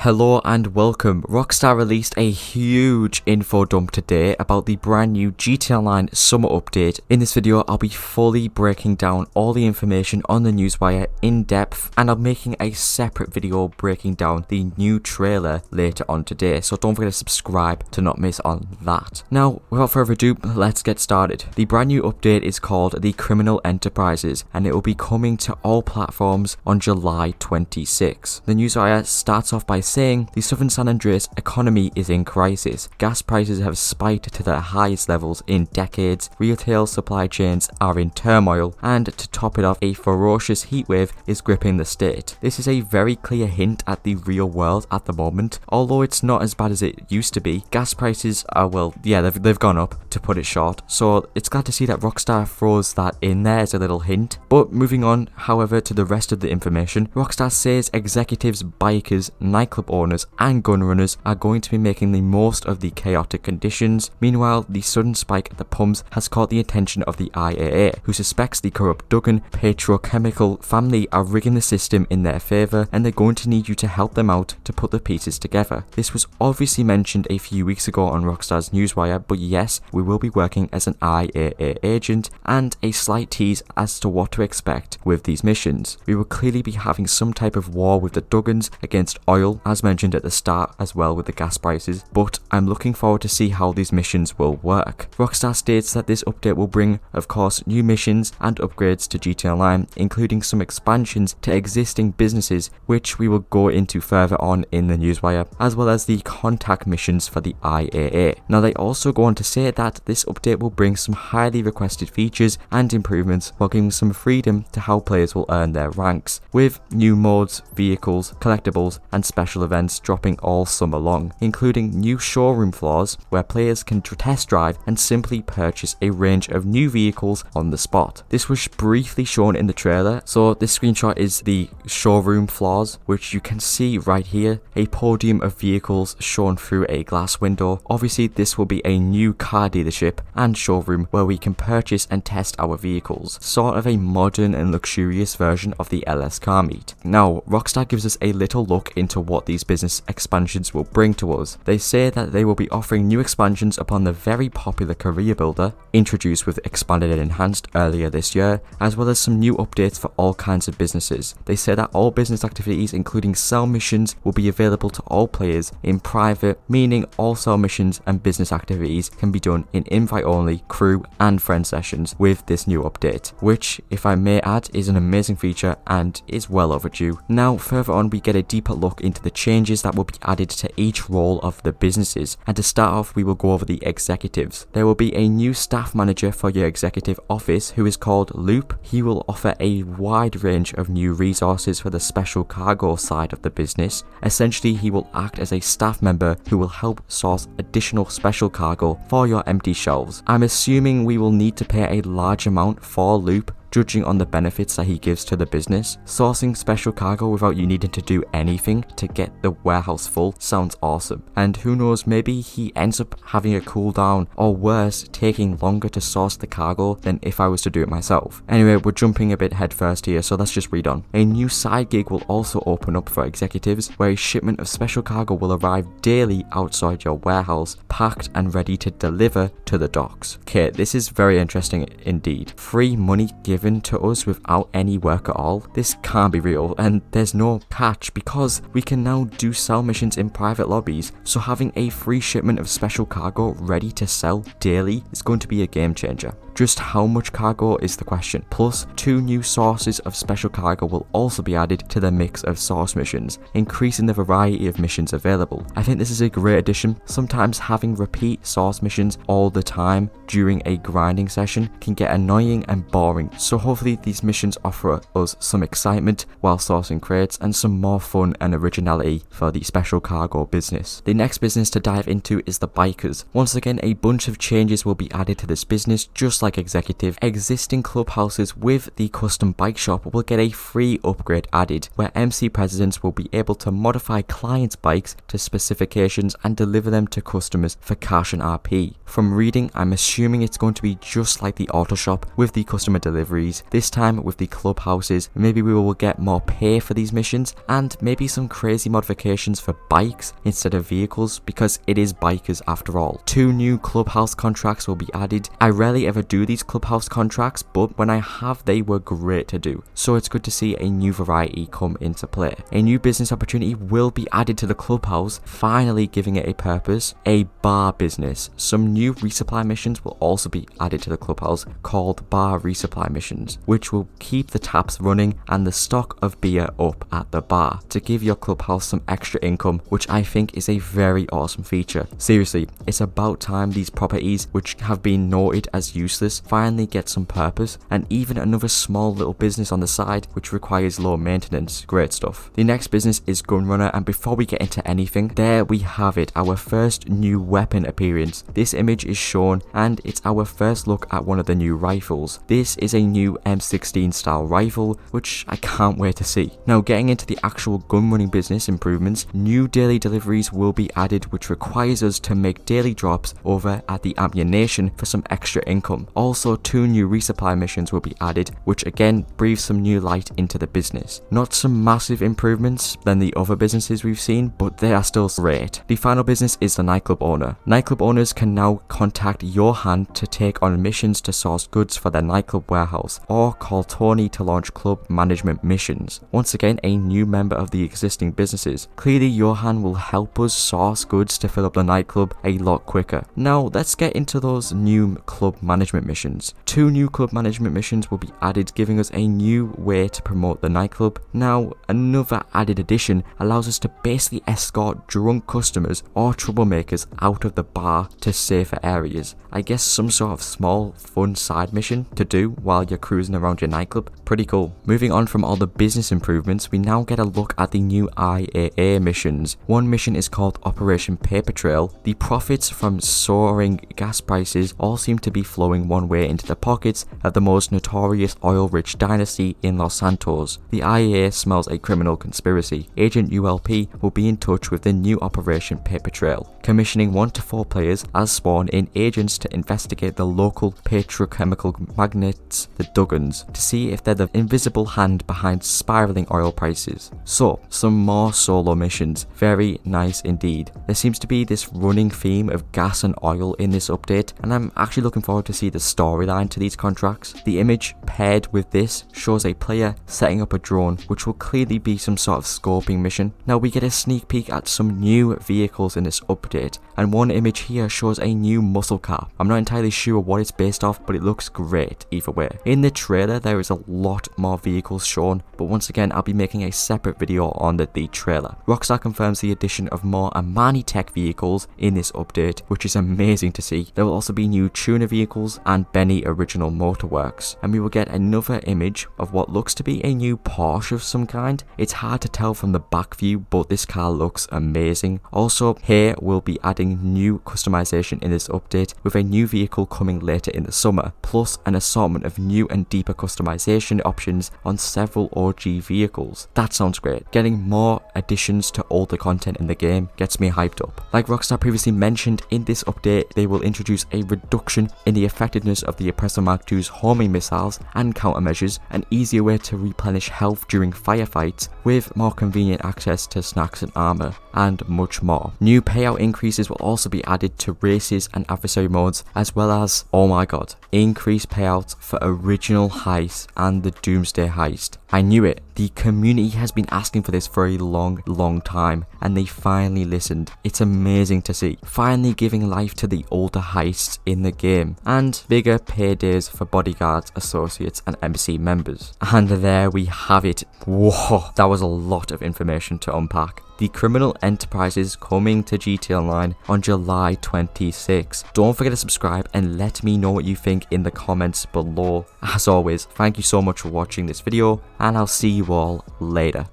Hello and welcome. Rockstar released a huge info dump today about the brand new GTA Online summer update. In this video, I'll be fully breaking down all the information on the newswire in depth, and I'm making a separate video breaking down the new trailer later on today, so don't forget to subscribe to not miss on that. Now, without further ado, let's get started. The brand new update is called the Criminal Enterprises, and it will be coming to all platforms on July 26. The newswire starts off by saying the southern San Andreas economy is in crisis. Gas prices have spiked to their highest levels in decades, retail supply chains are in turmoil, and to top it off, a ferocious heatwave is gripping the state. This is a very clear hint at the real world at the moment. Although it's not as bad as it used to be, gas prices are, well, yeah, they've gone up, to put it short, so it's glad to see that Rockstar throws that in there as a little hint. But moving on, however, to the rest of the information, Rockstar says executives, bikers, nightclub owners and gunrunners are going to be making the most of the chaotic conditions. Meanwhile, the sudden spike at the pumps has caught the attention of the IAA, who suspects the corrupt Duggan petrochemical family are rigging the system in their favour, and they're going to need you to help them out to put the pieces together. This was obviously mentioned a few weeks ago on Rockstar's newswire, but yes, we will be working as an IAA agent, and a slight tease as to what to expect with these missions. We will clearly be having some type of war with the Duggans against oil, as mentioned at the start, as well with the gas prices, but I'm looking forward to see how these missions will work. Rockstar states that this update will bring, of course, new missions and upgrades to GTA Online, including some expansions to existing businesses, which we will go into further on in the newswire, as well as the contact missions for the IAA. Now, they also go on to say that this update will bring some highly requested features and improvements while giving some freedom to how players will earn their ranks, with new modes, vehicles, collectibles and special events dropping all summer long, including new showroom floors where players can test drive and simply purchase a range of new vehicles on the spot. This was briefly shown in the trailer, so this screenshot is the showroom floors, which you can see right here, a podium of vehicles shown through a glass window. Obviously, this will be a new car dealership and showroom where we can purchase and test our vehicles, sort of a modern and luxurious version of the LS car meet. Now, Rockstar gives us a little look into what these business expansions will bring to us. They say that they will be offering new expansions upon the very popular career builder, introduced with Expanded and Enhanced earlier this year, as well as some new updates for all kinds of businesses. They say that all business activities, including sell missions, will be available to all players in private, meaning all sell missions and business activities can be done in invite-only, crew and friend sessions with this new update, which, if I may add, is an amazing feature and is well overdue. Now, further on, we get a deeper look into the changes that will be added to each role of the businesses, and to start off, we will go over the executives. There will be a new staff manager for your executive office who is called Loop. He will offer a wide range of new resources for the special cargo side of the business. Essentially, he will act as a staff member who will help source additional special cargo for your empty shelves. I'm assuming we will need to pay a large amount for Loop, judging on the benefits that he gives to the business. Sourcing special cargo without you needing to do anything to get the warehouse full sounds awesome. And who knows, maybe he ends up having a cooldown, or worse, taking longer to source the cargo than if I was to do it myself. Anyway, we're jumping a bit headfirst here, so let's just read on. A new side gig will also open up for executives, where a shipment of special cargo will arrive daily outside your warehouse, packed and ready to deliver to the docks. Okay, this is very interesting indeed. Free money given to us without any work at all. This can't be real, and there's no catch because we can now do sell missions in private lobbies, so having a free shipment of special cargo ready to sell daily is going to be a game changer. Just how much cargo is the question. Plus, 2 new sources of special cargo will also be added to the mix of source missions, increasing the variety of missions available. I think this is a great addition. Sometimes having repeat source missions all the time during a grinding session can get annoying and boring, so hopefully these missions offer us some excitement while sourcing crates and some more fun and originality for the special cargo business. The next business to dive into is the bikers. Once again, a bunch of changes will be added to this business, just like executive. Existing clubhouses with the custom bike shop will get a free upgrade added, where MC presidents will be able to modify clients' bikes to specifications and deliver them to customers for cash and RP. From reading, I'm assuming it's going to be just like the auto shop with the customer delivery deliveries, this time with the clubhouses. Maybe we will get more pay for these missions, and maybe some crazy modifications for bikes instead of vehicles, because it is bikers after all. 2 new clubhouse contracts will be added. I rarely ever do these clubhouse contracts, but when I have, they were great to do. So it's good to see a new variety come into play. A new business opportunity will be added to the clubhouse, finally giving it a purpose, a bar business. Some new resupply missions will also be added to the clubhouse called bar resupply missions, which will keep the taps running and the stock of beer up at the bar to give your clubhouse some extra income, which I think is a very awesome feature. Seriously, it's about time these properties, which have been noted as useless, finally get some purpose, and even another small little business on the side which requires low maintenance. Great stuff. The next business is Gunrunner, and before we get into anything, there we have it, our first new weapon appearance. This image is shown and it's our first look at one of the new rifles. This is a new M16 style rifle, which I can't wait to see. Now, getting into the actual gun running business improvements, new daily deliveries will be added, which requires us to make daily drops over at the ammunition for some extra income. Also, 2 new resupply missions will be added, which again breathes some new light into the business. Not some massive improvements than the other businesses we've seen, but they are still great. The final business is the Nightclub Owner. Nightclub owners can now contact your hand to take on missions to source goods for their nightclub warehouse, or call Tony to launch club management missions. Once again, a new member of the existing businesses. Clearly, your hand will help us source goods to fill up the nightclub a lot quicker. Now, let's get into those new club management missions. 2 new club management missions will be added, giving us a new way to promote the nightclub. Now, another added addition allows us to basically escort drunk customers or troublemakers out of the bar to safer areas. I guess some sort of small fun side mission to do while you're cruising around your nightclub. Pretty cool. Moving on from all the business improvements, we now get a look at the new IAA missions. One mission is called Operation Paper Trail. The profits from soaring gas prices all seem to be flowing one way into the pockets of the most notorious oil-rich dynasty in Los Santos. The IAA smells a criminal conspiracy. Agent ULP will be in touch with the new Operation Paper Trail, commissioning 1 to 4 players as sworn-in agents to investigate the local petrochemical magnates, the Duggans, to see if they're the invisible hand behind spiraling oil prices. So, some more solo missions. Very nice indeed. There seems to be this running theme of gas and oil in this update, and I'm actually looking forward to see the storyline to these contracts. The image paired with this shows a player setting up a drone, which will clearly be some sort of scoping mission. Now, we get a sneak peek at some new vehicles in this update, and one image here shows a new muscle car. I'm not entirely sure what it's based off, but it looks great either way. In the trailer, there is a lot more vehicles shown, but once again, I'll be making a separate video on the trailer. Rockstar confirms the addition of more Amani Tech vehicles in this update, which is amazing to see. There will also be new tuner vehicles and Benny original motorworks, and we will get another image of what looks to be a new Porsche of some kind. It's hard to tell from the back view, but this car looks amazing. Also, here we'll be adding new customization in this update, with a new vehicle coming later in the summer, plus an assortment of new and deeper customization options on several OG vehicles. That sounds great. Getting more additions to older content in the game gets me hyped up. Like Rockstar previously mentioned, in this update they will introduce a reduction in the effectiveness of the Oppressor Mark II's homing missiles and countermeasures, an easier way to replenish health during firefights, with more convenient access to snacks and armor, and much more. New payout increases will also be added to races and adversary modes, as well as, oh my god, increased payouts for original heists and the Doomsday heist. I knew it. The community has been asking for this for a long time, and they finally listened. It's amazing to see. Finally giving life to the older heists in the game, and bigger paydays for bodyguards, associates, and MC members. And there we have it. Whoa, that was a lot of information to unpack. The Criminal Enterprises coming to GTA Online on July 26. Don't forget to subscribe and let me know what you think in the comments below. As always, thank you so much for watching this video, and I'll see you all later.